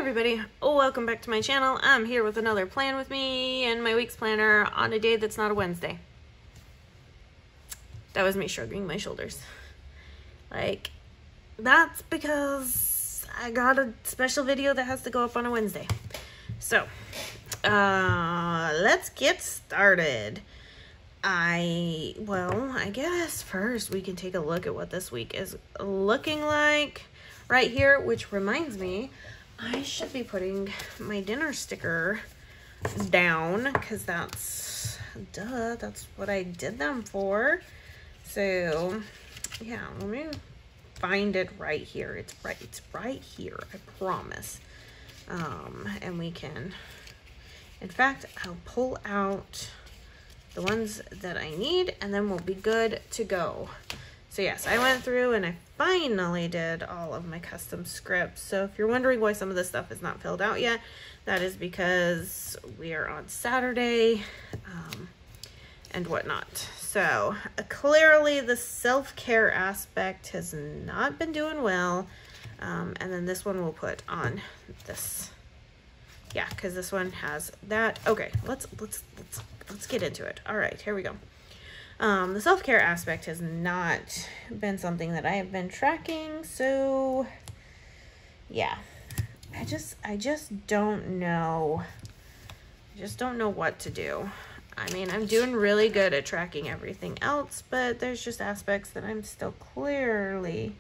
everybody, welcome back to my channel. I'm here with another plan with me and my week's planner on a day that's not a Wednesday. That was me shrugging my shoulders. Like, that's because I got a special video that has to go up on a Wednesday. So, let's get started. I guess first we can take a look at what this week is looking like right here, which reminds me, I should be putting my dinner sticker down because that's what I did them for. So yeah, let me find it right here. It's right here, I promise. And we can, in fact, I'll pull out the ones that I need and then we'll be good to go. So yes, I went through and I finally did all of my custom scripts. So if you're wondering why some of this stuff is not filled out yet, that is because we are on Saturday and whatnot. So clearly the self-care aspect has not been doing well. And then this one we'll put on this. Yeah, because this one has that. Okay, let's get into it. All right, here we go. The self-care aspect has not been something that I have been tracking, so yeah, I just don't know. I just don't know what to do. I mean, I'm doing really good at tracking everything else, but there's just aspects that I'm still clearly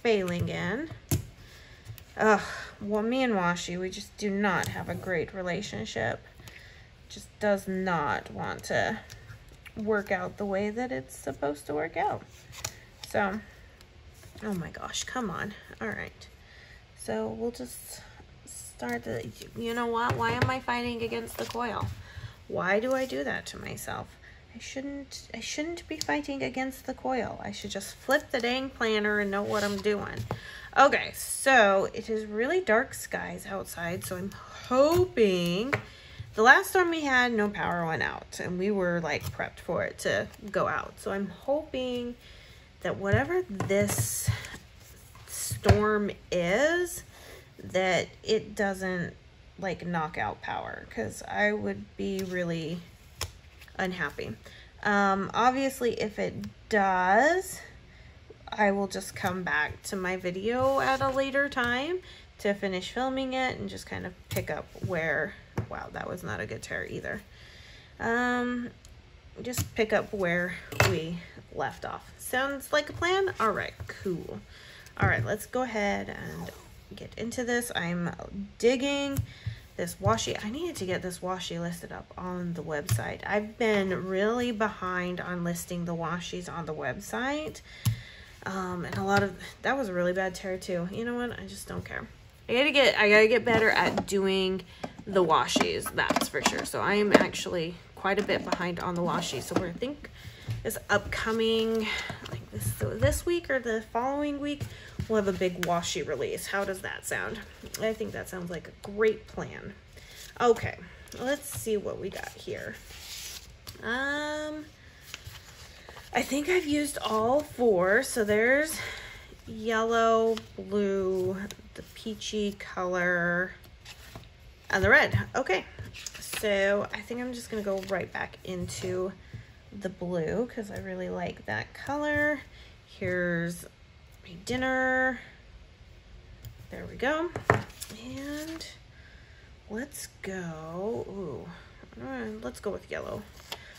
failing in. Well, me and Washi, we just do not have a great relationship. Just does not want to work out the way that it's supposed to work out. So, oh my gosh, come on. All right. So we'll just start the, you know what? Why am I fighting against the coil? Why do I do that to myself? I shouldn't be fighting against the coil. I should just flip the dang planner and know what I'm doing. Okay, so it is really dark skies outside, so I'm hoping. The last storm we had, no power went out, and we were like prepped for it to go out. So I'm hoping that whatever this storm is, that it doesn't like knock out power, because I would be really unhappy. Obviously, if it does, I will just come back to my video at a later time to finish filming it and just kind of pick up where, wow, that was not a good tear either. Just pick up where we left off. Sounds like a plan? All right, cool. All right, let's go ahead and get into this. I'm digging this washi. I needed to get this washi listed up on the website. I've been really behind on listing the washis on the website. And a lot of, that was a really bad tear too. You know what? I just don't care. I gotta get better at doing the washis, that's for sure. So I am actually quite a bit behind on the washi. So we're think this upcoming, like this week or the following week, we'll have a big washi release. How does that sound? I think that sounds like a great plan. Okay, let's see what we got here. I think I've used all four. So there's yellow, blue, the peachy color, and the red. Okay, so I think I'm just gonna go right back into the blue because I really like that color. Here's my dinner. There we go. And let's go. Ooh, let's go with yellow.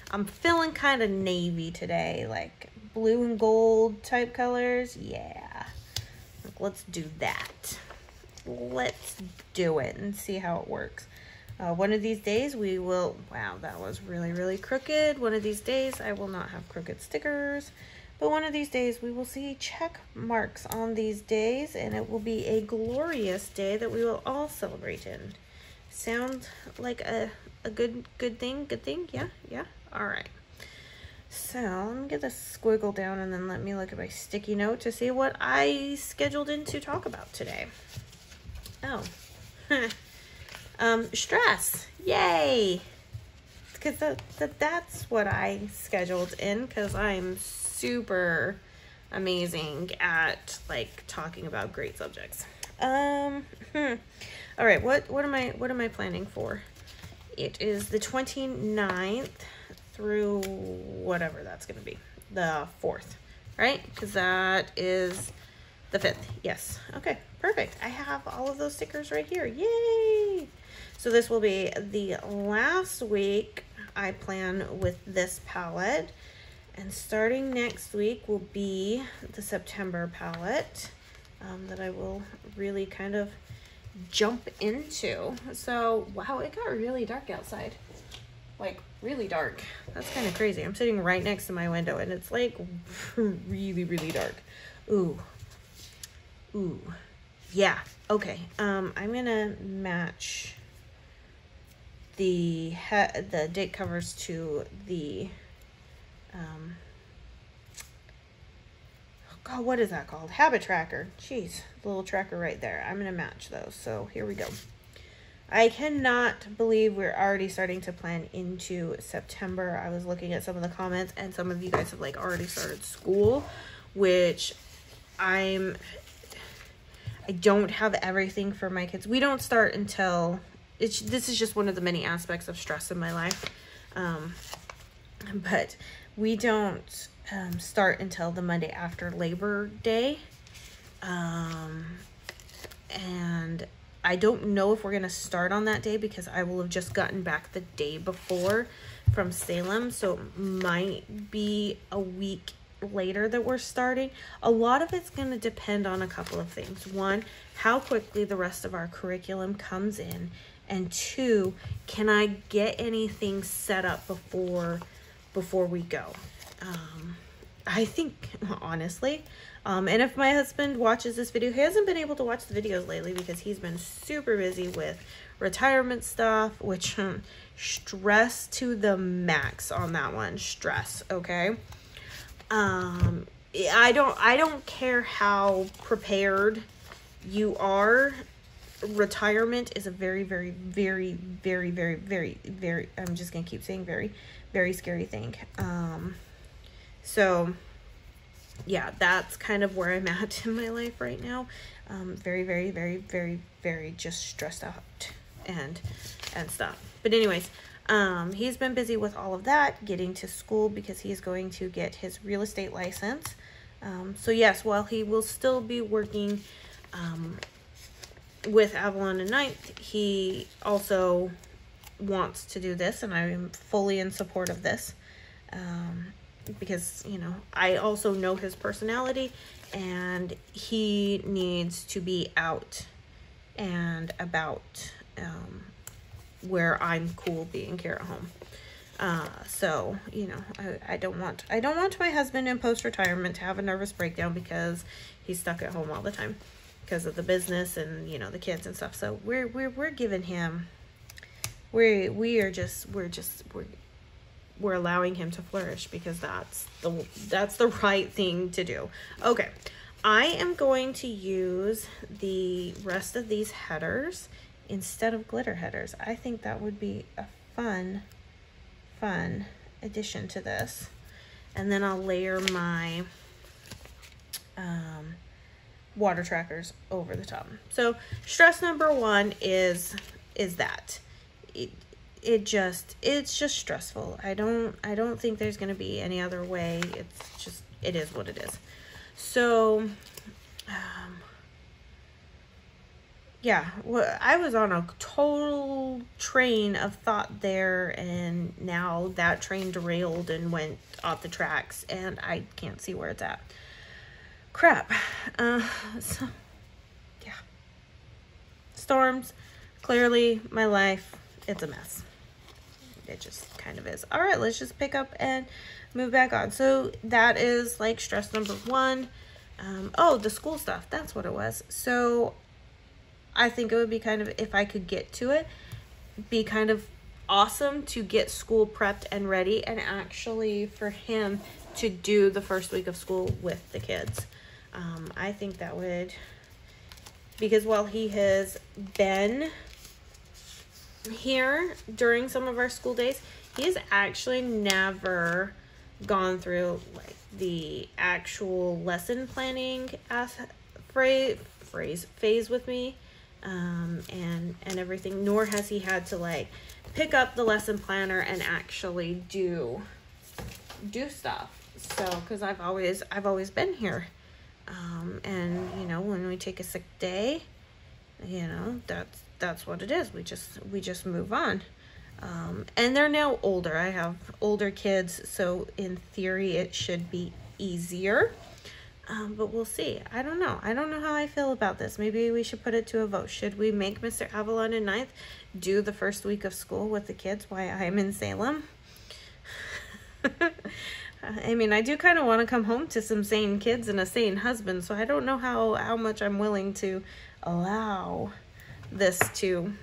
I'm feeling kind of navy today, like blue and gold type colors. Yeah, let's do that. Let's do it and see how it works. One of these days we will, wow, that was really crooked. One of these days I will not have crooked stickers, but one of these days we will see check marks on these days, and it will be a glorious day that we will all celebrate in. Sound like a good thing? Good thing? Yeah. All right. So let me get this squiggle down and then let me look at my sticky note to see what I scheduled in to talk about today. Oh, stress. Yay. Because that's what I scheduled in, because I'm super amazing at like talking about great subjects. All right, what am I planning for? It is the 29th through whatever that's going to be. The 4th, right? Because that is the 5th. Yes. Okay, perfect. I have all of those stickers right here. Yay! So this will be the last week I plan with this palette. And starting next week will be the September palette that I will really kind of jump into. So, wow, it got really dark outside. Like, really dark. That's kind of crazy. I'm sitting right next to my window and it's like really, really dark. Ooh. Ooh. Yeah. Okay. I'm gonna match the date covers to the God, what is that called? Habit tracker. Jeez, the little tracker right there. I'm gonna match those. So here we go. I cannot believe we're already starting to plan into September. I was looking at some of the comments and some of you guys have like already started school, which I don't have everything for my kids. We don't start until this is just one of the many aspects of stress in my life. But we don't start until the Monday after Labor Day. And I don't know if we're going to start on that day because I will have just gotten back the day before from Salem. So it might be a week later that we're starting. A lot of it's going to depend on a couple of things. One, how quickly the rest of our curriculum comes in. And two, can I get anything set up before we go? I think, honestly, and if my husband watches this video, he hasn't been able to watch the videos lately because he's been super busy with retirement stuff, which stress to the max on that one. Stress, okay? I don't care how prepared you are. Retirement is a very, very, very, very, very, very, very, I'm just going to keep saying very, very scary thing. So yeah, that's kind of where I'm at in my life right now. Very, very, very, very, very just stressed out and stuff. But anyways, he's been busy with all of that, getting to school because he's going to get his real estate license. So yes, while he will still be working, with Avalon and Ninth, he also wants to do this, and I am fully in support of this, because, you know, I also know his personality, and he needs to be out and about, where I'm cool being here at home. So, you know, I don't want my husband in post-retirement to have a nervous breakdown because he's stuck at home all the time because of the business and, you know, the kids and stuff. So we're giving him, we're allowing him to flourish because that's the right thing to do. Okay, I am going to use the rest of these headers instead of glitter headers. I think that would be a fun addition to this. And then I'll layer my water trackers over the top. So stress number one is that it's just stressful. I don't think there's gonna be any other way. It is what it is. So yeah, well, I was on a total train of thought there, and now that train derailed and went off the tracks, and I can't see where it's at. Crap. So yeah, storms, clearly my life, it's a mess. It just kind of is. All right, let's just pick up and move back on. So that is like stress number one. Oh, the school stuff, that's what it was. So I think it would be kind of, if I could get to it, be kind of awesome to get school prepped and ready, and actually for him to do the first week of school with the kids. I think that would, because while he has been here during some of our school days, he has actually never gone through like the actual lesson planning phase with me, and everything, nor has he had to like pick up the lesson planner and actually do stuff. So, because I've always been here, and you know, when we take a sick day, you know, that's what it is. We just move on. And they're now older. I have older kids, so in theory it should be easier. But we'll see. I don't know how I feel about this. Maybe we should put it to a vote. Should we make Mr. Avalon and Ninth do the first week of school with the kids while I'm in Salem? I mean, I do kind of want to come home to some sane kids and a sane husband, so I don't know how much I'm willing to allow this to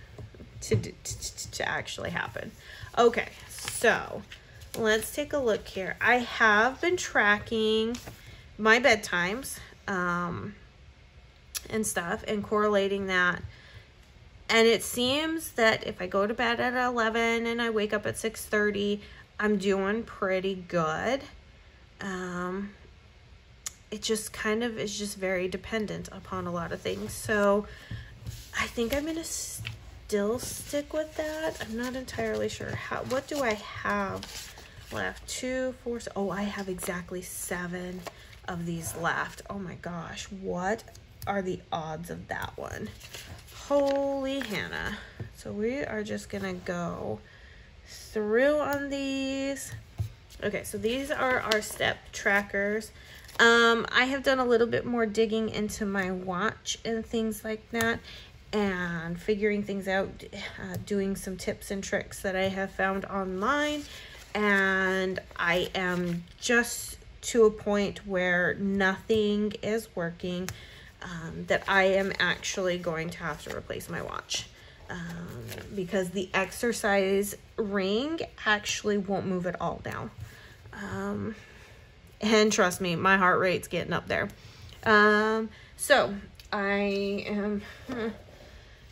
actually happen. Okay, so let's take a look here. I have been tracking my bedtimes and stuff and correlating that, and it seems that if I go to bed at 11 and I wake up at 6:30, I'm doing pretty good. It just kind of is just very dependent upon a lot of things, so I think I'm gonna still stick with that. I'm not entirely sure what do I have left. 2, 4, oh, I have exactly 7 of these left. Oh my gosh, what are the odds of that one? Holy Hannah. So we are just gonna go through on these. Okay, so these are our step trackers. I have done a little bit more digging into my watch and things like that, and figuring things out, doing some tips and tricks that I have found online, and I am just to a point where nothing is working, that I am actually going to have to replace my watch, because the exercise ring actually won't move at all now, and trust me, my heart rate's getting up there. So I am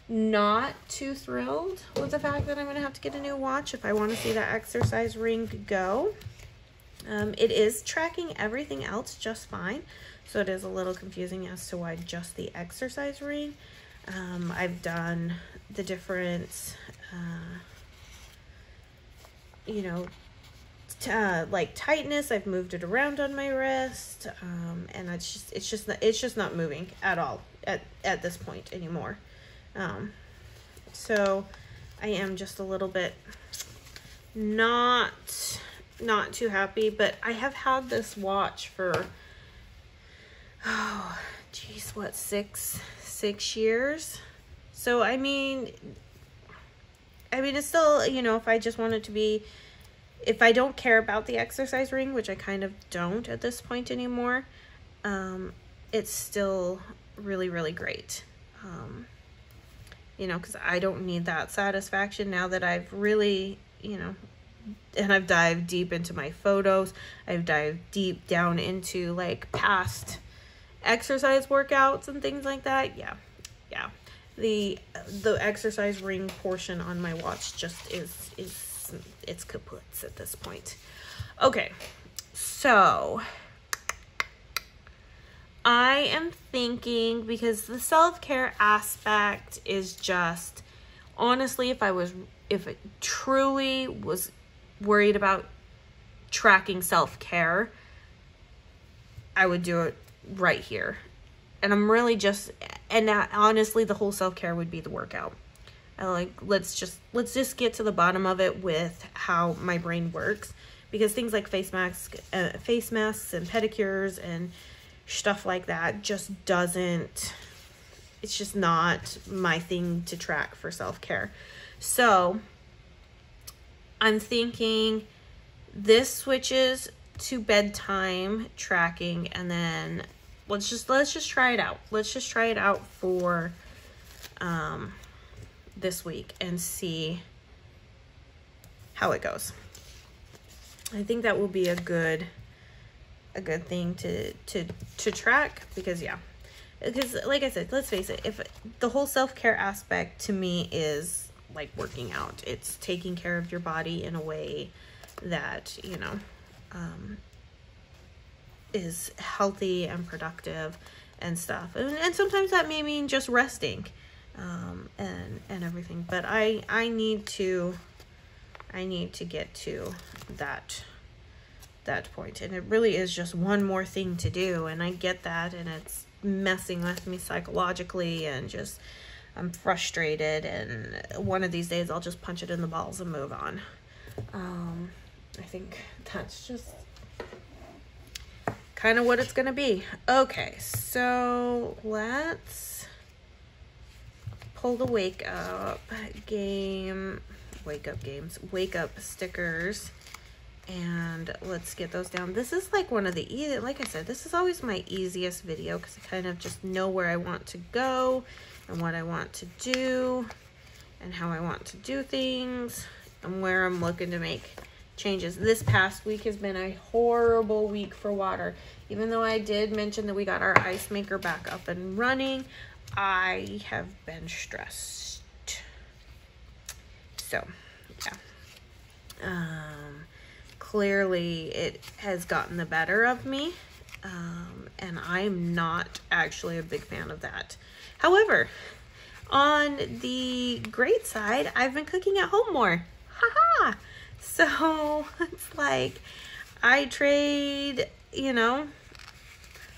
not too thrilled with the fact that I'm going to have to get a new watch if I want to see that exercise ring go. It is tracking everything else just fine, so it is a little confusing as to why just the exercise ring. I've done the different, you know, like tightness. I've moved it around on my wrist, and it's just not moving at all at this point anymore. So I am just a little bit not too happy, but I have had this watch for, oh geez, what, six years. So I mean it's still, you know, if I just want it to be, if I don't care about the exercise ring, which I kind of don't at this point anymore, it's still really, really great. You know, because I don't need that satisfaction now that I've really, you know, and I've dived deep into my photos. I've dived deep down into like past exercise workouts and things like that. Yeah. The exercise ring portion on my watch just it's kaput at this point. Okay, so I am thinking, because the self-care aspect is just, honestly, if it truly was worried about tracking self-care, I would do it right here. And I'm really just, and honestly, the whole self-care would be the workout. I like, let's just get to the bottom of it with how my brain works, because things like face masks and pedicures and stuff like that just doesn't, it's just not my thing to track for self-care. So I'm thinking this switches to bedtime tracking, and then let's just try it out. Let's just try it out for this week and see how it goes. I think that will be a good thing to track, because yeah, because like I said, let's face it, if the whole self-care aspect to me is like working out, it's taking care of your body in a way that, you know, is healthy and productive, and stuff. And sometimes that may mean just resting, and everything. But I need to get to that point, and it really is just one more thing to do, and I get that, and it's messing with me psychologically, and just I'm frustrated, and one of these days I'll just punch it in the balls and move on. I think that's just kind of what it's gonna be. Okay, so let's pull the wake up stickers, and let's get those down. This is like one of the easy, like I said, this is always my easiest video because I kind of just know where I want to go and what I want to do and how I want to do things and where I'm looking to make changes. This past week has been a horrible week for water. Even though I did mention that we got our ice maker back up and running, I have been stressed. So, yeah. Clearly it has gotten the better of me, and I'm not actually a big fan of that. However, on the great side, I've been cooking at home more. Haha! So it's like I trade, you know,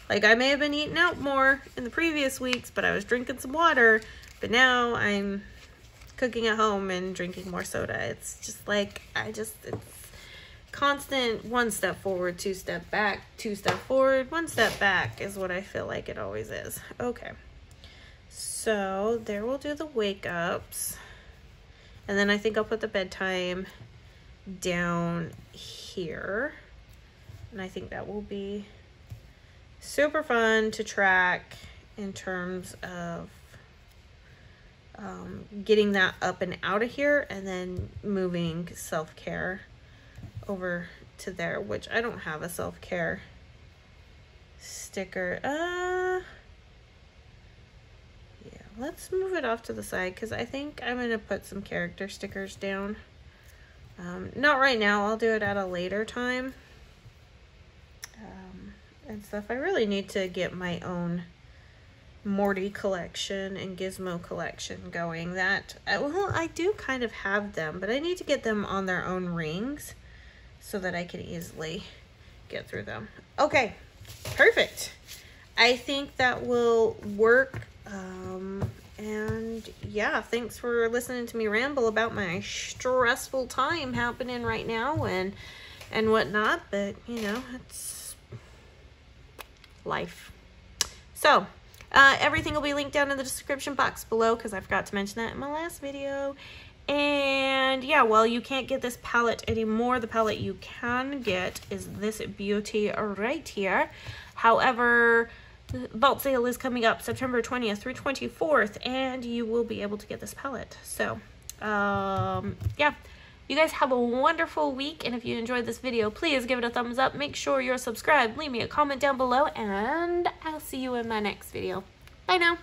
like I may have been eating out more in the previous weeks, but I was drinking some water, but now I'm cooking at home and drinking more soda. It's just like, it's constant 1 step forward, 2 step back, 2 step forward, 1 step back is what I feel like it always is. Okay. So there we'll do the wake ups. And then I think I'll put the bedtime down here. And I think that will be super fun to track in terms of getting that up and out of here, and then moving self-care over to there, which I don't have a self-care sticker. Yeah, let's move it off to the side because I think I'm gonna put some character stickers down. Not right now, I'll do it at a later time, and stuff. I really need to get my own Morty collection and Gizmo collection going. That, well, I do kind of have them, but I need to get them on their own rings so that I can easily get through them. Okay, perfect. I think that will work. And yeah, thanks for listening to me ramble about my stressful time happening right now and whatnot, but you know, it's life. So everything will be linked down in the description box below because I forgot to mention that in my last video. And yeah, well, you can't get this palette anymore. The palette you can get is this beauty right here. However, the vault sale is coming up September 20th through 24th, and you will be able to get this palette. So, yeah, you guys have a wonderful week, and if you enjoyed this video, please give it a thumbs up. Make sure you're subscribed. Leave me a comment down below, and I'll see you in my next video. Bye now.